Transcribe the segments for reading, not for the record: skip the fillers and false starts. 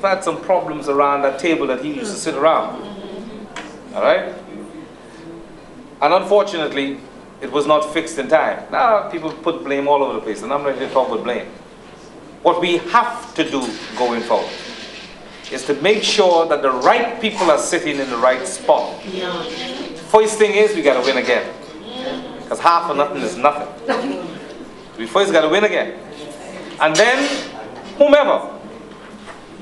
had some problems around that table that he used to sit around. All right? And unfortunately, it was not fixed in time. Now, people put blame all over the place, and I'm not ready to talk about blame. What we have to do going forward is to make sure that the right people are sitting in the right spot. First thing is, we got to win again. Because half or nothing is nothing. We first got to win again. And then, whomever.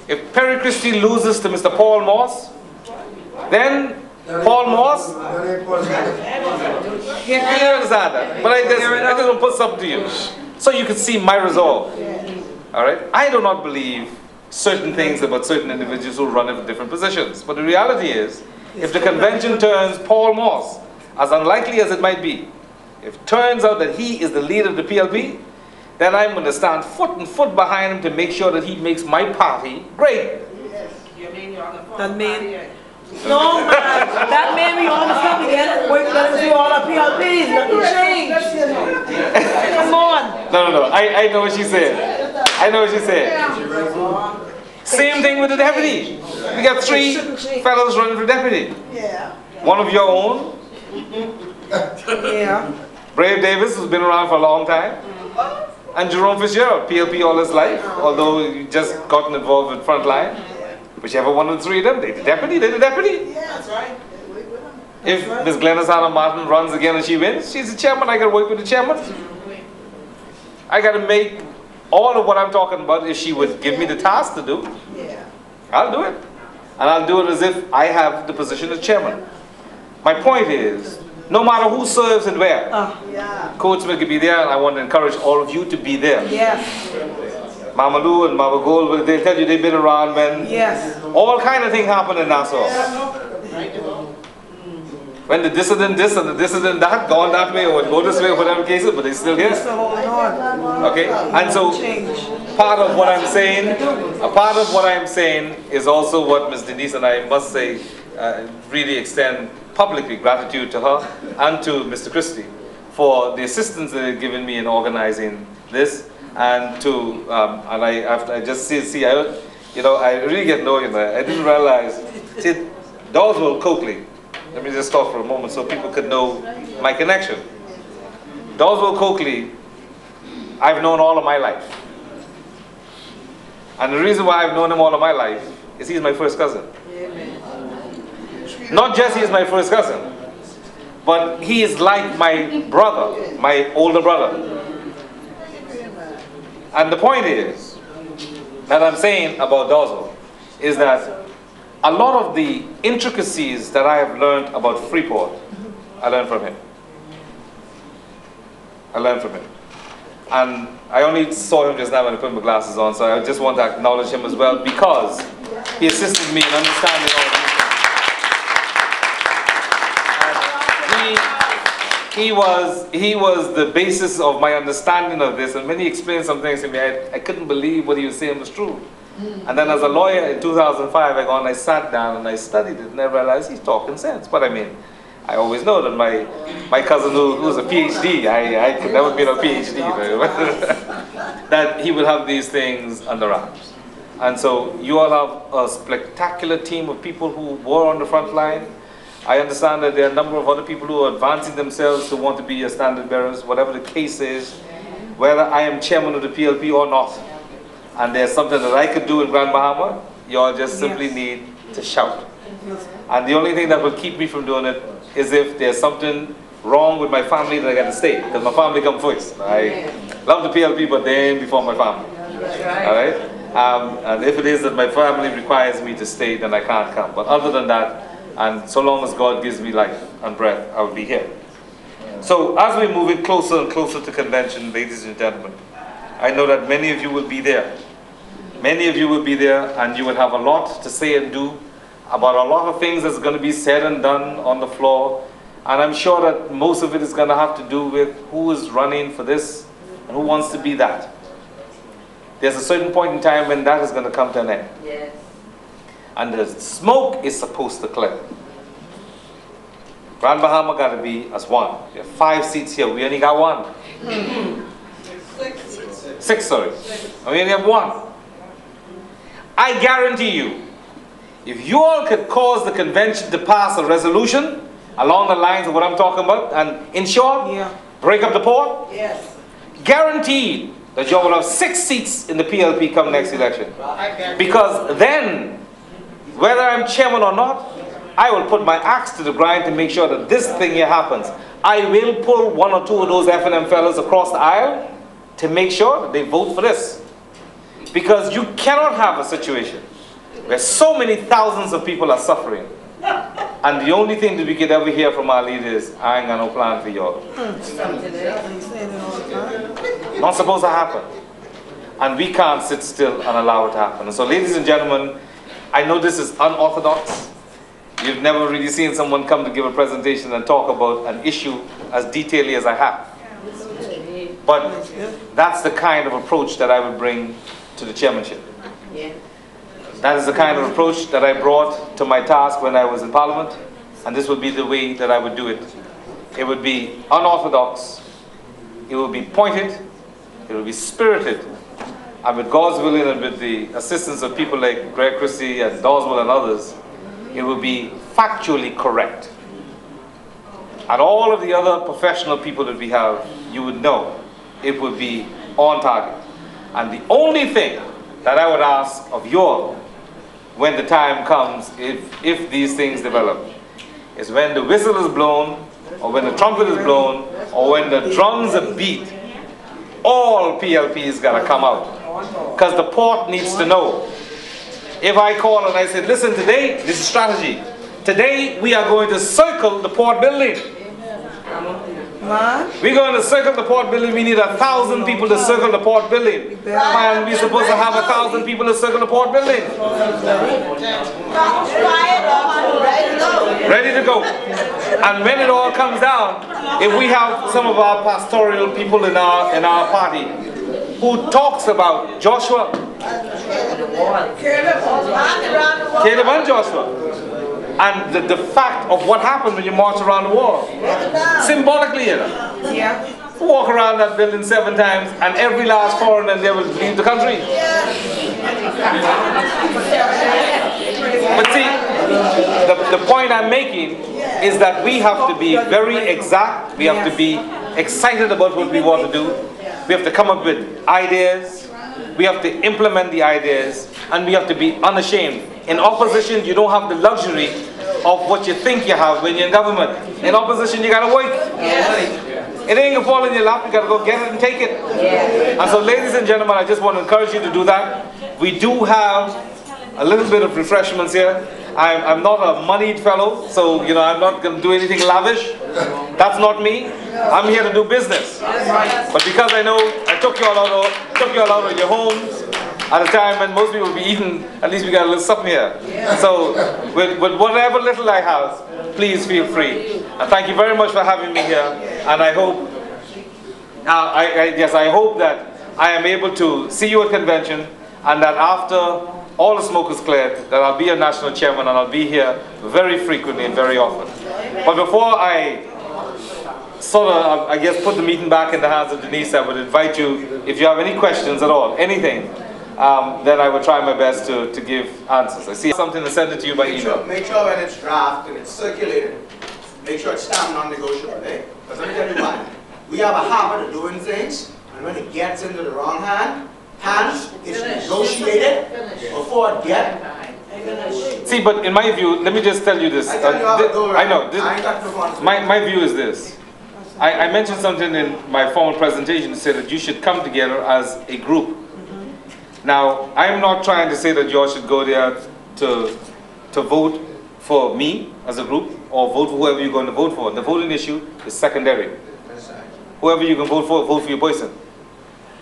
If Perry Christie loses to Mr. Paul Moss, then Paul Moss, you understand that. But I just want to put something to you, so you can see my resolve. All right? I do not believe certain things about certain individuals who run in different positions. But the reality is, if the convention turns Paul Moss, as unlikely as it might be, if it turns out that he is the leader of the PLP, then I'm going to stand foot and foot behind him to make sure that he makes my party great. You mean you're on the phone? That mean, no man, that made me all the stuff again. Wait, let us do all our PLPs, nothing changed. Come on. No. I know what she said. I know what she said. Same thing with the deputy. We got 3 fellows running for deputy. Yeah. One of your own. Yeah. Brave Davis, who's been around for a long time. And Jerome Fitzgerald, PLP all his life, although he just gotten involved with Frontline. Whichever one of the 3 of them, they're the deputy, they're the deputy. Yeah, that's right. If Ms. Glennis Hannah Martin runs again and she wins, she's the chairman, I got to work with the chairman. I got to make all of what I'm talking about, if she would give me the task to do, I'll do it. And I'll do it as if I have the position as chairman. My point is, no matter who serves and where, Coach Smith could be there, and I want to encourage all of you to be there. Yes. Mama Lou and Mama Gold, they'll tell you they've been around when all kind of things happen in Nassau. When the dissident this and the dissident that, gone that way or go this way or whatever case is, but they're still here. Okay? And so part of what I'm saying, a part of what I'm saying is also what Ms. Denise and I must say, really extend publicly gratitude to her and to Mr. Christie for the assistance that they've given me in organizing this, and to and I just see I really get to know you. I didn't realize. See, Doswell Coakley. Let me just stop for a moment so people could know my connection. Doswell Coakley, I've known all of my life, and the reason why I've known him all of my life is he's my first cousin. Not just he's my first cousin, but he is like my brother, my older brother. And the point is, that I'm saying about Doswell, is that a lot of the intricacies that I have learned about Freeport, I learned from him. I learned from him. And I only saw him just now when I put my glasses on, so I just want to acknowledge him as well, because he assisted me in understanding all of these things. He was the basis of my understanding of this, and when he explained some things to me, I couldn't believe what he was saying was true. And then as a lawyer in 2005, I sat down and I studied it, and I realized he's talking sense. But I mean, I always know that my cousin who's a PhD, I could never be a PhD, that he would have these things under wraps. And so you all have a spectacular team of people who were on the front line. I understand that there are a number of other people who are advancing themselves to want to be your standard bearers, whatever the case is, whether I am chairman of the PLP or not. And there's something that I could do in Grand Bahama, you all just simply need to shout. And the only thing that will keep me from doing it is if there's something wrong with my family that I got to stay, because my family comes first. I love the PLP, but they ain't before my family. All right? And if it is that my family requires me to stay, then I can't come. But other than that, and so long as God gives me life and breath, I will be here. So as we're moving closer and closer to convention, ladies and gentlemen, I know that many of you will be there. Many of you will be there, and you will have a lot to say and do about a lot of things that's going to be said and done on the floor. And I'm sure that most of it is going to have to do with who is running for this and who wants to be that. There's a certain point in time when that is going to come to an end. Yes. And the smoke is supposed to clear. Grand Bahama got to be as one. We have 5 seats here. We only got 1. 6, sorry. We only have 1. I guarantee you, if you all could cause the convention to pass a resolution along the lines of what I'm talking about, and in short, break up the port, guaranteed that you all will have 6 seats in the PLP come next election. Because then, whether I'm chairman or not, I will put my axe to the grind to make sure that this thing here happens. I will pull 1 or 2 of those F&M fellas across the aisle to make sure that they vote for this. Because you cannot have a situation where so many thousands of people are suffering, and the only thing that we could ever hear from our leaders is, I ain't got no plan for y'all. Not supposed to happen. And we can't sit still and allow it to happen. And so, ladies and gentlemen, I know this is unorthodox. You've never really seen someone come to give a presentation and talk about an issue as detailedly as I have. But that's the kind of approach that I would bring to the chairmanship. That is the kind of approach that I brought to my task when I was in Parliament, and this would be the way that I would do it. It would be unorthodox, it would be pointed, it would be spirited, and with God's willing and with the assistance of people like Greg Christie and Doswell and others, it would be factually correct. And all of the other professional people that we have, you would know it would be on target. And the only thing that I would ask of you all when the time comes, if these things develop, is when the whistle is blown, or when the trumpet is blown, or when the drums are beat, all PLPs gotta come out. Because the port needs to know. If I call and I said, listen, today, this is strategy. Today, we are going to circle the port building. We're going to circle the port building. We need 1,000 people to circle the port building. Why are we supposed to have 1,000 people to circle the port building? Ready to go. And when it all comes down, if we have some of our pastoral people in our party who talks about Joshua, Caleb and Joshua, and the fact of what happened when you march around the wall. Symbolically, you know. Walk around that building 7 times, and every last foreigner there will leave the country. But see, the point I'm making is that we have to be very exact. We have to be excited about what we want to do. We have to come up with ideas. We have to implement the ideas, and we have to be unashamed. In opposition, you don't have the luxury of what you think you have when you're in government. In opposition, you gotta work. It ain't gonna fall in your lap, you gotta go get it and take it. And so, ladies and gentlemen, I just want to encourage you to do that. We do have a little bit of refreshments here. I'm not a moneyed fellow, so you know I'm not going to do anything lavish. That's not me. I'm here to do business. But because I know I took you all out of your homes at a time when most people will be eating, at least we got a little something here. So with whatever little I have, please feel free. And thank you very much for having me here. And I hope, I hope that I am able to see you at convention, and that after all the smoke is cleared, that I'll be a national chairman and I'll be here very frequently and very often. But before I sort of, I guess, put the meeting back in the hands of Denise, I would invite you, if you have any questions at all, anything, then I will try my best to give answers. I see something and send it to you by email. Make sure when it's draft and it's circulated, make sure it's stamped non-negotiable, eh? Because let me tell you why. We have a habit of doing things, and when it gets into the wrong hands, it's negotiated before it gets. See, but in my view, let me just tell you this. I know. My view is this. I mentioned something in my formal presentation to say that you should come together as a group. Now, I'm not trying to say that you all should go there to vote for me as a group or vote for whoever you're going to vote for. The voting issue is secondary. Whoever you can vote for your person.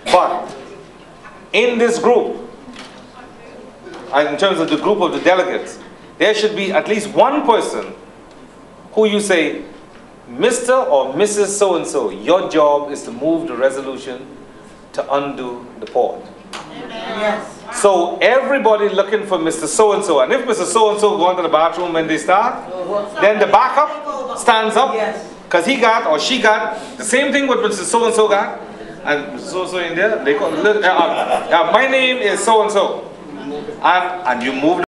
But in this group, in terms of the group of the delegates, there should be at least one person who you say, Mr. or Mrs. So-and-so, your job is to move the resolution to undo the port. Yes. So everybody looking for Mr. So-and-so, and if Mr. So-and-so go into the bathroom when they start, then the backup stands up, because he got or she got the same thing what Mr. So-and-so got. And so in there, they call my name is so-and-so. and you moved